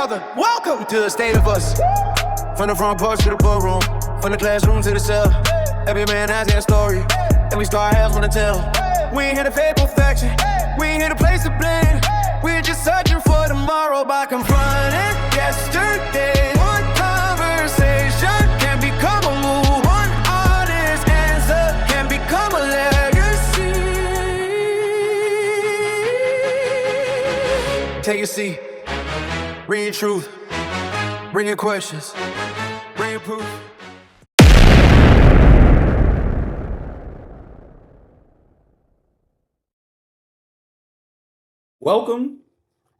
Welcome to the state of us. From the front porch to the boardroom, from the classroom to the cell. Every man has their story, and we start has one to tell. We ain't here to fake perfection, we ain't here to place the blame. We're just searching for tomorrow by confronting yesterday. One conversation can become a move. One honest answer can become a legacy. Take your seat. Bring your truth, bring your questions, bring your proof. Welcome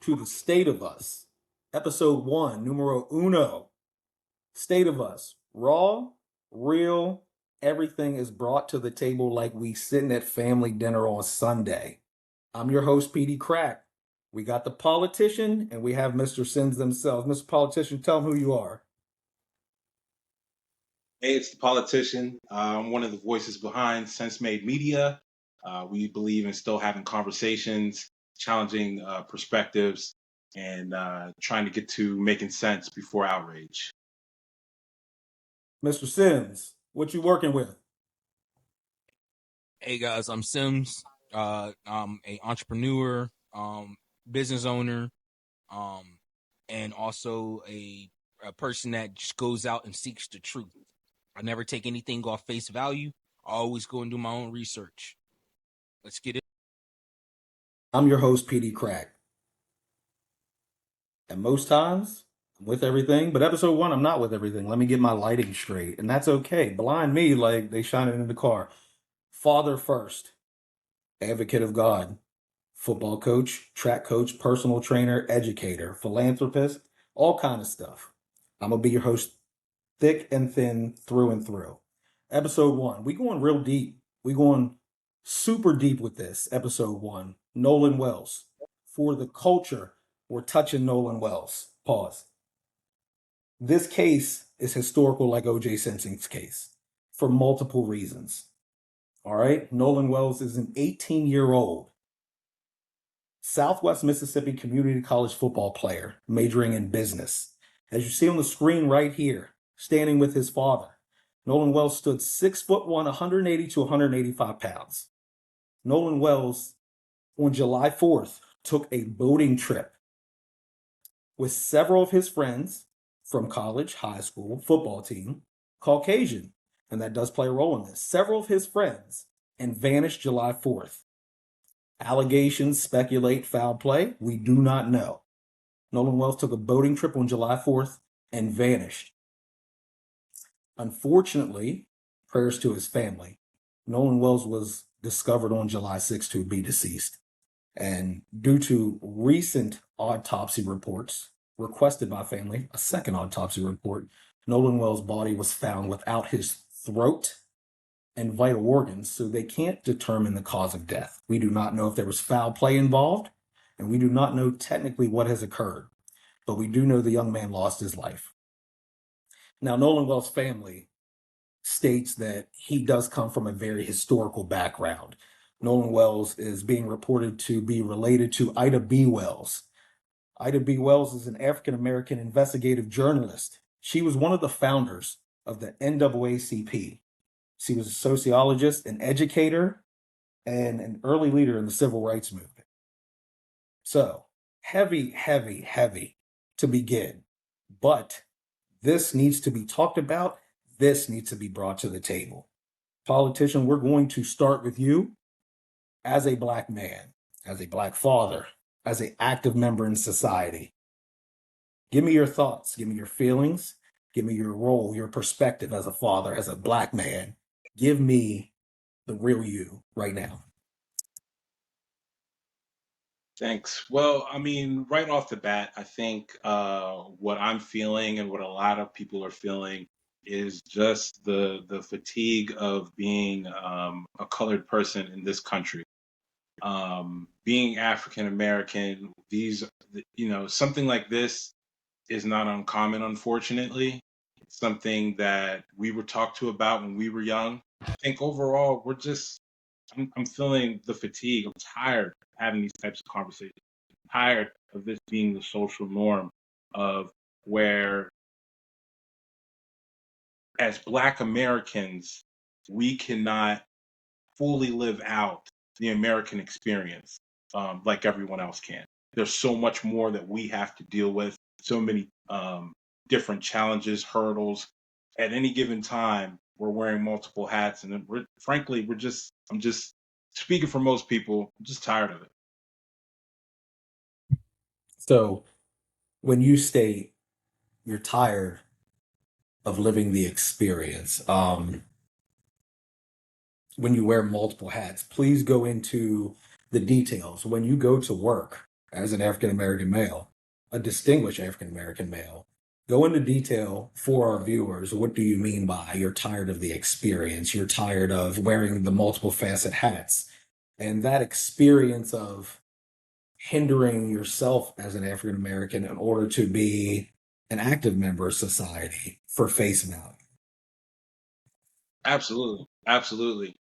to the State of Us, episode 1, numero uno. State of Us, raw, real, everything is brought to the table like we sitting at family dinner on Sunday. I'm your host, PD Crack. We got the politician, and we have Mr. Sims themselves. Mr. Politician, tell them who you are. Hey, it's the politician. I'm one of the voices behind Sense Made Media. We believe in still having conversations, challenging perspectives, and trying to get to making sense before outrage. Mr. Sims, what you working with? Hey guys, I'm Sims. I'm a entrepreneur, business owner, and also a person that just goes out and seeks the truth. I never take anything off face value. I always go and do my own research. Let's get it. I'm your host, PD Crack. And most times, I'm with everything, but episode 1, I'm not with everything. Let me get my lighting straight, and that's okay. Blind me like they shine it in the car. Father first, advocate of God, football coach, track coach, personal trainer, educator, philanthropist, all kind of stuff. I'm going to be your host, thick and thin, through and through. Episode 1, we going real deep. We going super deep with this. Episode 1, Nolan Wells. For the culture, we're touching Nolan Wells. Pause. This case is historical like O.J. Simpson's case for multiple reasons. All right, Nolan Wells is an 18-year-old Southwest Mississippi Community College football player majoring in business. As you see on the screen right here, standing with his father, Nolan Wells stood 6'1", 180 to 185 pounds. Nolan Wells, on July 4th, took a boating trip with several of his friends from college, high school, football team, Caucasian, and that does play a role in this, several of his friends, and vanished July 4th. Allegations speculate foul play. We do not know. Nolan Wells took a boating trip on July 4th and vanished. Unfortunately, prayers to his family, Nolan Wells was discovered on July 6th to be deceased. And due to recent autopsy reports requested by family, a second autopsy report, Nolan Wells' body was found without his throat and vital organs, so they can't determine the cause of death. We do not know if there was foul play involved, and we do not know technically what has occurred, but we do know the young man lost his life. Now, Nolan Wells' family states that he does come from a very historical background. Nolan Wells is being reported to be related to Ida B. Wells. Ida B. Wells is an African-American investigative journalist. She was one of the founders of the NAACP. She was a sociologist, an educator, and an early leader in the civil rights movement. So, heavy to begin. But this needs to be talked about. This needs to be brought to the table. Politician, we're going to start with you as a Black man, as a Black father, as an active member in society. Give me your thoughts, give me your feelings, give me your role, your perspective as a father, as a Black man. Give me the real you right now. Thanks. Well, I mean, right off the bat, I think what I'm feeling and what a lot of people are feeling is just the fatigue of being a colored person in this country. Being African American, something like this is not uncommon, unfortunately. It's something that we were talked to about when we were young. I think overall, I'm feeling the fatigue. I'm tired of having these types of conversations. I'm tired of this being the social norm. of where, as Black Americans, we cannot fully live out the American experience like everyone else can. There's so much more that we have to deal with, so many different challenges, hurdles. At any given time, we're wearing multiple hats, and frankly, I'm just speaking for most people, I'm just tired of it. So when you state you're tired of living the experience, when you wear multiple hats, please go into the details. When you go to work as an African American male, a distinguished African American male, go into detail for our viewers. What do you mean by you're tired of the experience? You're tired of wearing the multiple facet hats. And that experience of hindering yourself as an African American in order to be an active member of society for face value. Absolutely. Absolutely.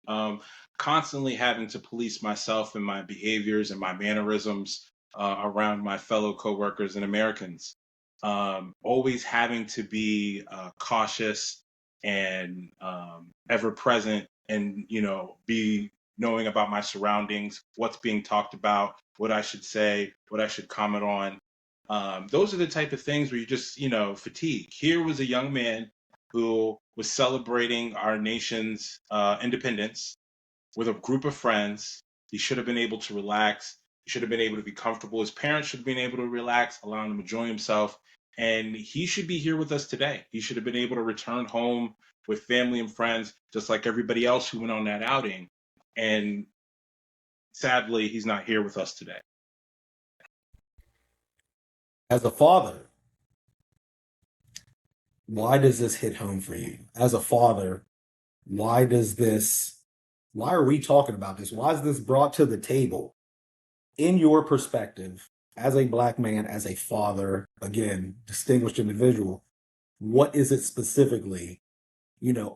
Constantly having to police myself and my behaviors and my mannerisms around my fellow coworkers and Americans. Always having to be cautious and ever present, and be knowing about my surroundings, what's being talked about, what I should say, what I should comment on. Those are the type of things where you just fatigue. Here was a young man who was celebrating our nation's independence with a group of friends. He should have been able to relax. He should have been able to be comfortable. His parents should have been able to relax, allowing him to enjoy himself. And he should be here with us today. He should have been able to return home with family and friends, just like everybody else who went on that outing. And sadly, he's not here with us today. As a father, why does this hit home for you? As a father, why are we talking about this? Why is this brought to the table? In your perspective, as a black man, as a father, again, distinguished individual, what is it specifically,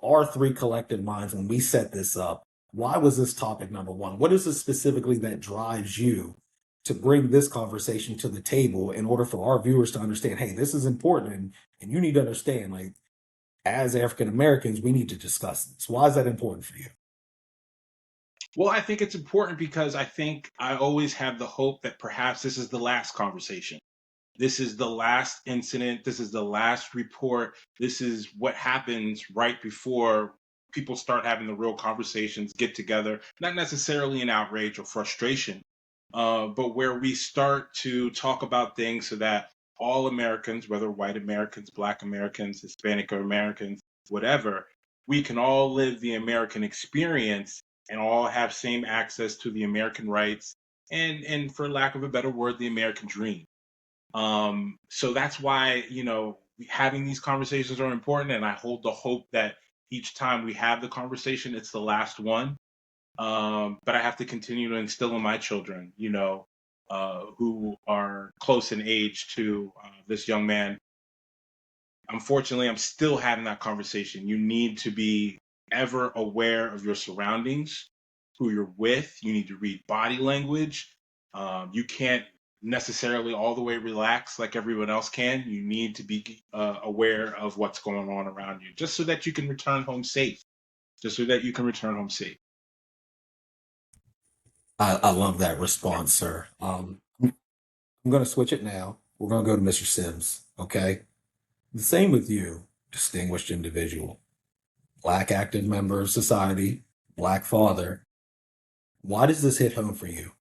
our three collective minds when we set this up? Why was this topic number one? What is it specifically that drives you to bring this conversation to the table in order for our viewers to understand, hey, this is important and you need to understand, like, as African Americans, we need to discuss this. Why is that important for you? Well, I think it's important because I think I always have the hope that perhaps this is the last conversation. This is the last incident. This is the last report. This is what happens right before people start having the real conversations, get together, not necessarily in outrage or frustration, but where we start to talk about things so that all Americans, whether white Americans, Black Americans, Hispanic Americans, whatever, we can all live the American experience and all have same access to the American rights and for lack of a better word, the American dream. So that's why, having these conversations are important. And I hold the hope that each time we have the conversation, it's the last one. But I have to continue to instill in my children, who are close in age to this young man. Unfortunately, I'm still having that conversation. You need to be ever aware of your surroundings, who you're with. You need to read body language. You can't necessarily all the way relax like everyone else can. You need to be aware of what's going on around you, just so that you can return home safe. Just so that you can return home safe. I love that response, sir. I'm going to switch it now. We're going to go to Mr. Sims. Okay. The same with you, distinguished individual, Black active member of society, Black father. Why does this hit home for you?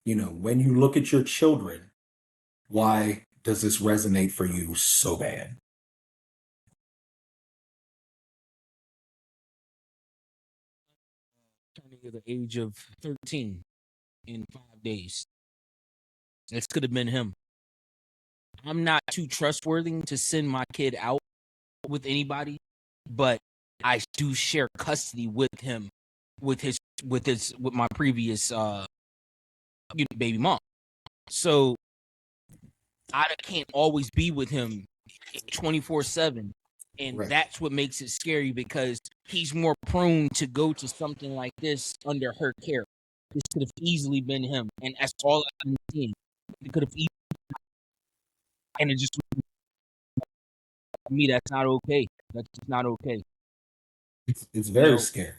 When you look at your children, why does this resonate for you so bad? Turning to the age of 13 in 5 days. This could have been him. I'm not too trustworthy to send my kid out with anybody, but I do share custody with him, with my previous baby mom. So I can't always be with him 24/7. And Right. that's what makes it scary, because he's more prone to go to something like this under her care. This could have easily been him. And that's all I'm seeing. It could have easily, and it just To me, that's not okay. That's just not okay. It's You very know, scary.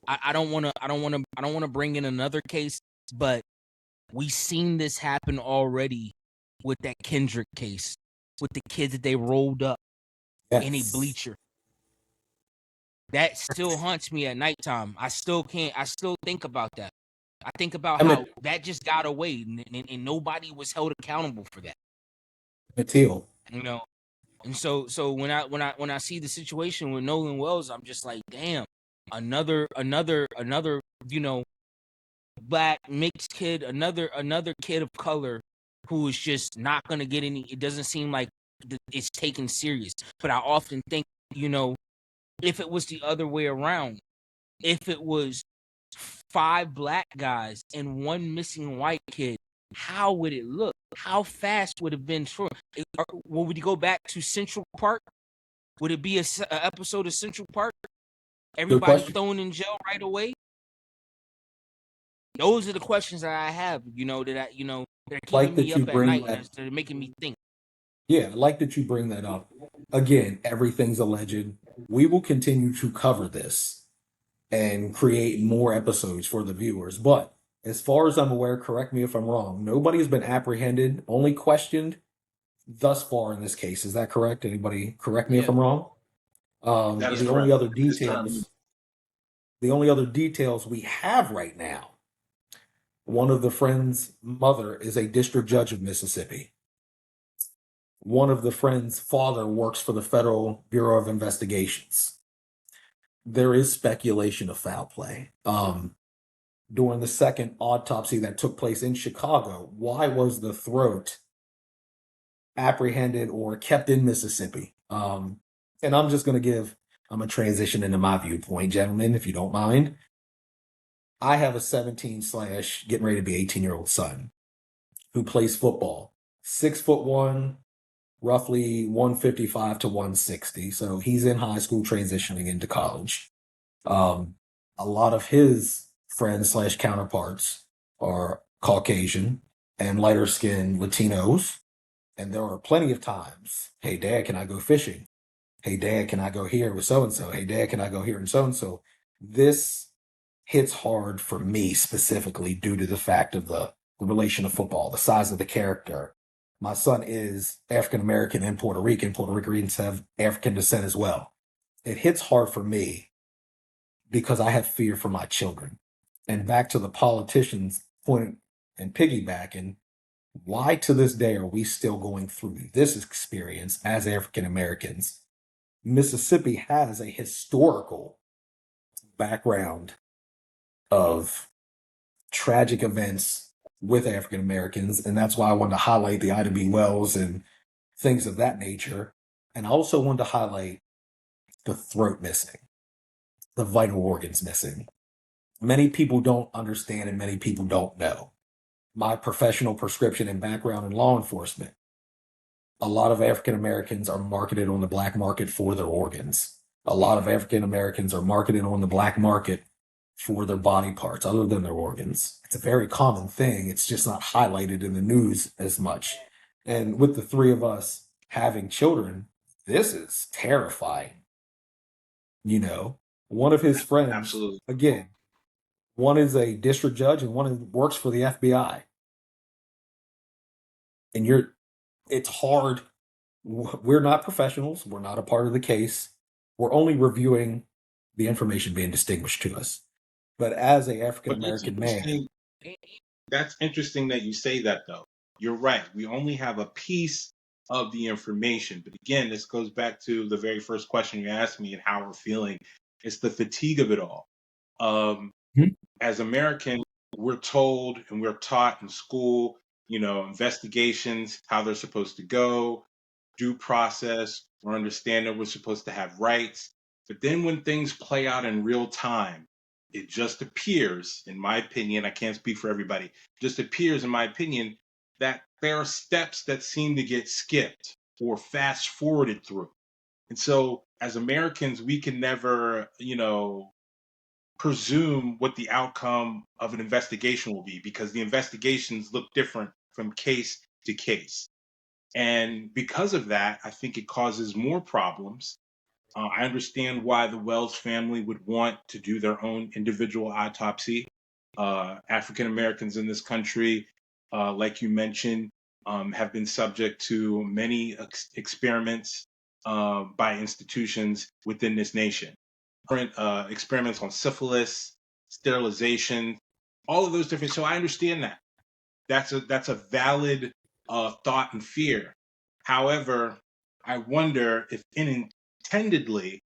I don't want to bring in another case, but we seen this happen already with that Kendrick case, with the kids that they rolled up in a Yes. bleacher. That still haunts me at nighttime. I still think about that. I think about how that just got away and nobody was held accountable for that. Mateo. You know, and so when I see the situation with Nolan Wells, I'm just like, damn, another you know, black mixed kid, another kid of color who is just not gonna get any. It doesn't seem like it's taken serious. But I often think, you know, if it was the other way around, if it was 5 black guys and 1 missing white kid, how would it look? How fast would it have been? Sure. Would we go back to Central Park? Would it be a episode of Central Park? Good Everybody question. thrown in jail right away? Those are the questions that I have, that are keeping Like me that you up at bring night, that. that are making me think. Yeah, I like that you bring that up. Again, everything's alleged. We will continue to cover this and create more episodes for the viewers. But as far as I'm aware, correct me if I'm wrong, nobody has been apprehended, only questioned thus far in this case. Is that correct? Anybody correct me if Yeah. I'm wrong? That is The correct. only other This time, details we have right now, one of the friends' mother is a district judge of Mississippi. One of the friend's father works for the Federal Bureau of Investigations. There is speculation of foul play. During the second autopsy that took place in Chicago, why was the throat apprehended or kept in Mississippi? And I'm just going to I'm going to transition into my viewpoint, gentlemen, if you don't mind. I have a 17 slash getting ready to be 18-year-old son who plays football, 6'1", roughly 155 to 160. So he's in high school transitioning into college. A lot of his friends slash counterparts are Caucasian and lighter skinned Latinos. And there are plenty of times, hey, Dad, can I go fishing? Hey, Dad, can I go here with so and so? Hey, Dad, can I go here and so and so? This hits hard for me specifically due to the fact of the relation of football, the size of the character. My son is African American and Puerto Rican. Puerto Ricans have African descent as well. It hits hard for me because I have fear for my children. And back to the politicians' point and piggybacking, why to this day are we still going through this experience as African Americans? Mississippi has a historical background of tragic events with African Americans, and that's why I wanted to highlight the Ida B. Wells and things of that nature. And I also wanted to highlight the throat missing, the vital organs missing. Many people don't understand and many people don't know. My professional prescription and background in law enforcement, a lot of African Americans are marketed on the black market for their organs. A lot of African Americans are marketed on the black market for their body parts other than their organs. It's a very common thing. It's just not highlighted in the news as much. And with the three of us having children, this is terrifying. One of his friends, absolutely. again, one is a district judge and one works for the FBI. And it's hard. We're not professionals. We're not a part of the case. We're only reviewing the information being distinguished to us. But as a African But it's American man, that's interesting that you say that, though. You're right. We only have a piece of the information. But again, this goes back to the very first question you asked me and how we're feeling. It's the fatigue of it all. Mhm. As Americans, we're told and we're taught in school, investigations, how they're supposed to go, due process, or understand that we're supposed to have rights. But then when things play out in real time, it just appears, in my opinion, I can't speak for everybody, just appears, in my opinion, that there are steps that seem to get skipped or fast forwarded through. And so as Americans, we can never, presume what the outcome of an investigation will be because the investigations look different from case to case. And because of that, I think it causes more problems. I understand why the Wells family would want to do their own individual autopsy. African Americans in this country, like you mentioned, have been subject to many experiments by institutions within this nation. Different experiments on syphilis, sterilization, all of those different. So I understand that. That's a valid thought and fear. However, I wonder if inintendedly,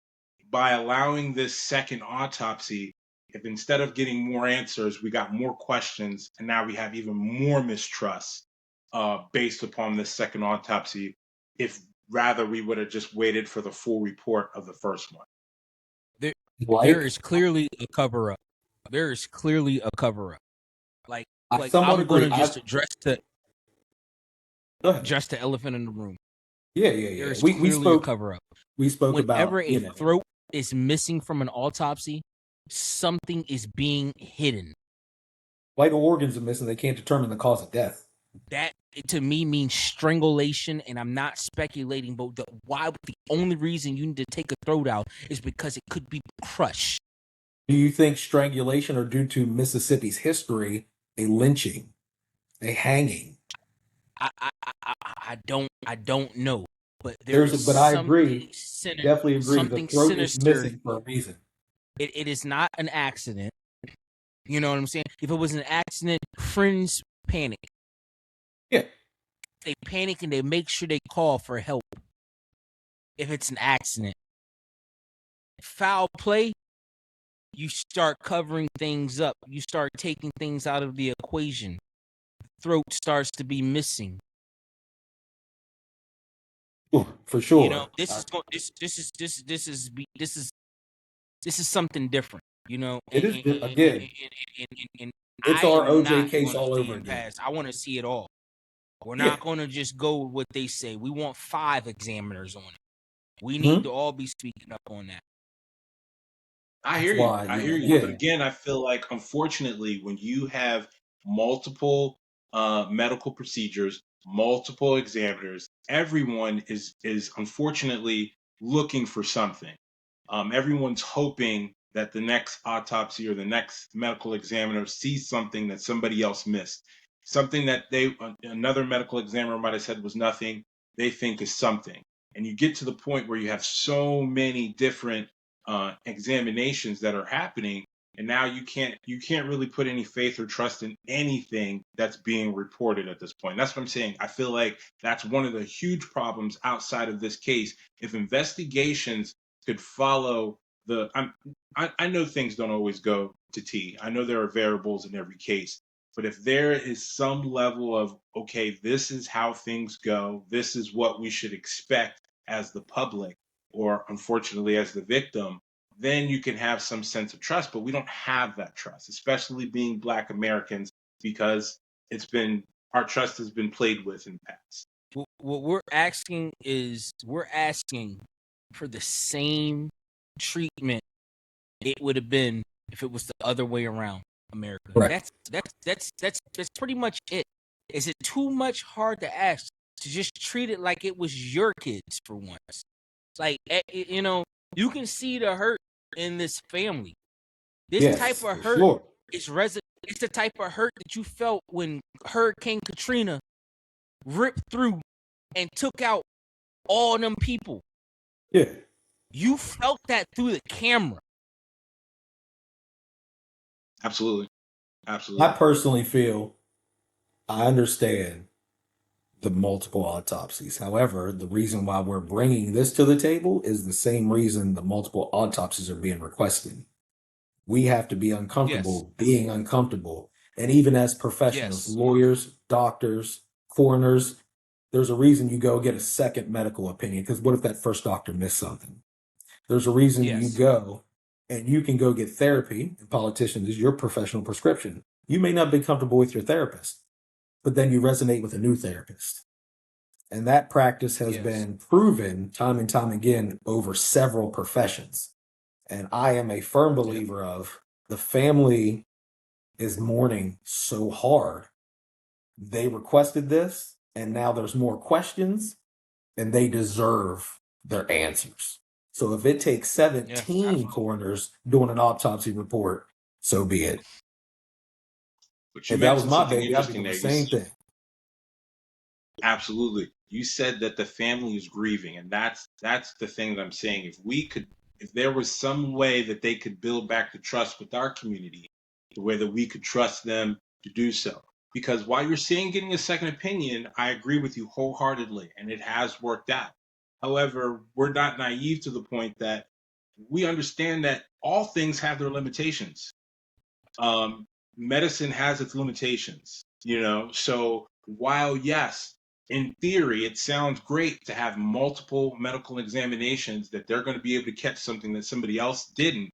by allowing this second autopsy, if instead of getting more answers, we got more questions, and now we have even more mistrust based upon this second autopsy, if rather we would have just waited for the full report of the first one. There Like, is clearly a cover up. There is clearly a cover up. Like I somewhat I'm gonna agree. just address the Go ahead. just the elephant in the room. Yeah. There is We clearly a cover up. spoke Whenever about, a throat is missing from an autopsy, something is being hidden. vital organs are missing. They can't determine the cause of death. That to me means strangulation, and I'm not speculating, but the only reason you need to take a throat out is because it could be crushed. Do you think strangulation or due to Mississippi's history, a lynching, a hanging? I don't know, but But I agree, definitely agree. The something throat is sinister. missing for a reason. It is not an accident. You know what I'm saying? If it was an accident, friends panic. Yeah. They panic and they make sure they call for help. If it's an accident, foul play, you start covering things up. You start taking things out of the equation. Throat starts to be missing. Ooh, for sure. You know, this is something different. You know, It is again. It's our OJ case all over again. I want to see it all. We're Yeah. not going to just go with what they say. We want 5 examiners on it. We need to all be speaking up on that. I hear That's you. why, I hear you. yeah. But again, I feel like, unfortunately, when you have multiple medical procedures, multiple examiners, everyone is unfortunately looking for something. Everyone's hoping that the next autopsy or the next medical examiner sees something that somebody else missed, something that another medical examiner might have said was nothing, they think is something. And you get to the point where you have so many different examinations that are happening, and now you can't really put any faith or trust in anything that's being reported at this point. That's what I'm saying. I feel like that's one of the huge problems outside of this case. If investigations could follow I know things don't always go to T. I know there are variables in every case, but if there is some level of, okay, this is how things go, this is what we should expect as the public, or unfortunately as the victim, then you can have some sense of trust. But we don't have that trust, especially being Black Americans, because our trust has been played with in the past. What we're asking for the same treatment it would have been if it was the other way around, America. Right. That's pretty much it. Is it too much hard to ask to just treat it like it was your kids for once? Like, you know, you can see the hurt in this family. This type of hurt is It's the type of hurt that you felt when Hurricane Katrina ripped through and took out all them people. Yeah. You felt that through the camera. Absolutely. I personally feel I understand the multiple autopsies. However, the reason why we're bringing this to the table is the same reason the multiple autopsies are being requested. We have to be uncomfortable being uncomfortable. And even as professionals, lawyers, doctors, coroners, there's a reason you go get a second medical opinion. Because what if that first doctor missed something? There's a reason you go and you can go get therapy. And politicians is your professional prescription. You may not be comfortable with your therapist, but then you resonate with a new therapist. And that practice has been proven time and time again over several professions. And I am a firm believer of the family is mourning so hard. They requested this. and now there's more questions, and they deserve their answers. So if it takes 17 coroners doing an autopsy report, so be it. But you If that was mentioned my something baby, I'd be interesting doing there. the same thing. Absolutely. You said that the family is grieving, and that's the thing that I'm saying. If there was some way that they could build back the trust with our community, the way that we could trust them to do so. Because while you're saying getting a second opinion, I agree with you wholeheartedly, and it has worked out. However, we're not naive to the point that we understand that all things have their limitations. Medicine has its limitations, So while, yes, in theory, it sounds great to have multiple medical examinations that they're going to be able to catch something that somebody else didn't.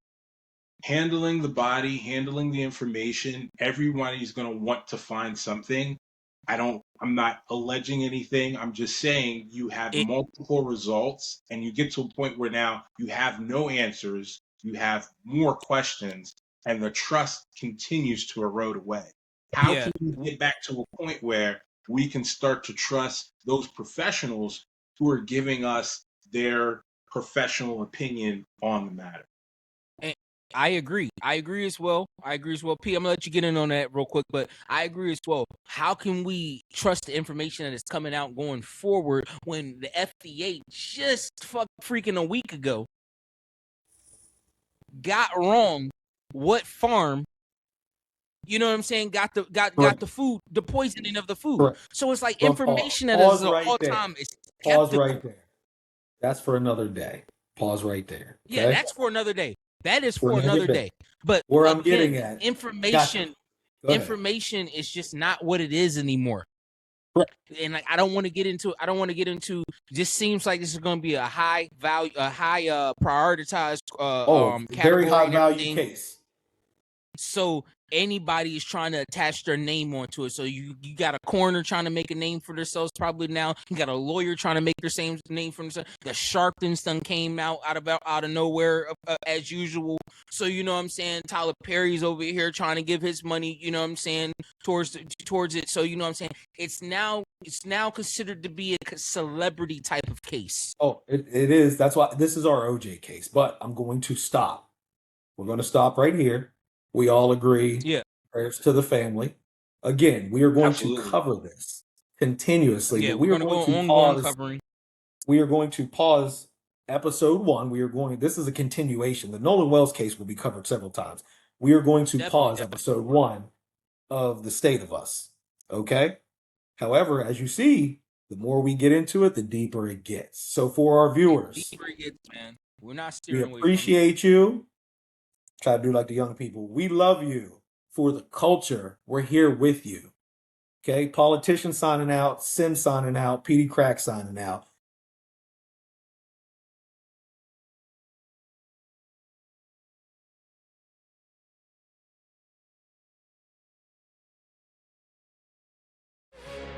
Handling the body, handling the information, everybody's going to want to find something. I'm not alleging anything. I'm just saying you have multiple results and you get to a point where now you have no answers, you have more questions, and the trust continues to erode away. How can we get back to a point where we can start to trust those professionals who are giving us their professional opinion on the matter? I agree. I agree as well. P, I'm gonna let you get in on that real quick, but I agree as well. How can we trust the information that is coming out going forward when the FDA just freaking a week ago got wrong what farm, you know what I'm saying, got the food, the poisoning of the food. Correct. So it's like Well, information that pause is right all there. time is Pause skeptical. right there. That's for another day. Pause right there. Okay? Yeah, that's for another day. That is for another day. But where again, I'm getting at, information is just not what it is anymore. Correct. And like I don't want to get into just seems like this is going to be a high value, a high prioritized very high category value case. So anybody is trying to attach their name onto it. So you got a coroner trying to make a name for themselves probably now. You got a lawyer trying to make their same name for themselves. The Sharptons done came out of nowhere as usual. So you know what I'm saying? Tyler Perry's over here trying to give his money, you know what I'm saying, towards it. So you know what I'm saying? It's now considered to be a celebrity type of case. Oh, it is. That's why this is our OJ case. But I'm going to stop. We're going to stop right here. We all agree. Yeah. Prayers to the family. Again, we are going Absolutely. to cover this continuously. Yeah, but we are going to pause. Covering. We are going to pause episode 1. This is a continuation. The Nolan Wells case will be covered several times. We are going to pause episode 1 of The State of Us. Okay? However, as you see, the more we get into it, the deeper it gets. So for our viewers, the deeper it gets, man. We're not steering we appreciate you. Try to do like the young people. We love you. For the culture, we're here with you. Okay? Politician signing out, Sim signing out, PD Crack signing out.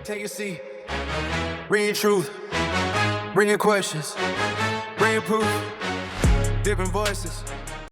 Take your seat. Bring your truth. Bring your questions. Bring your proof. Different voices.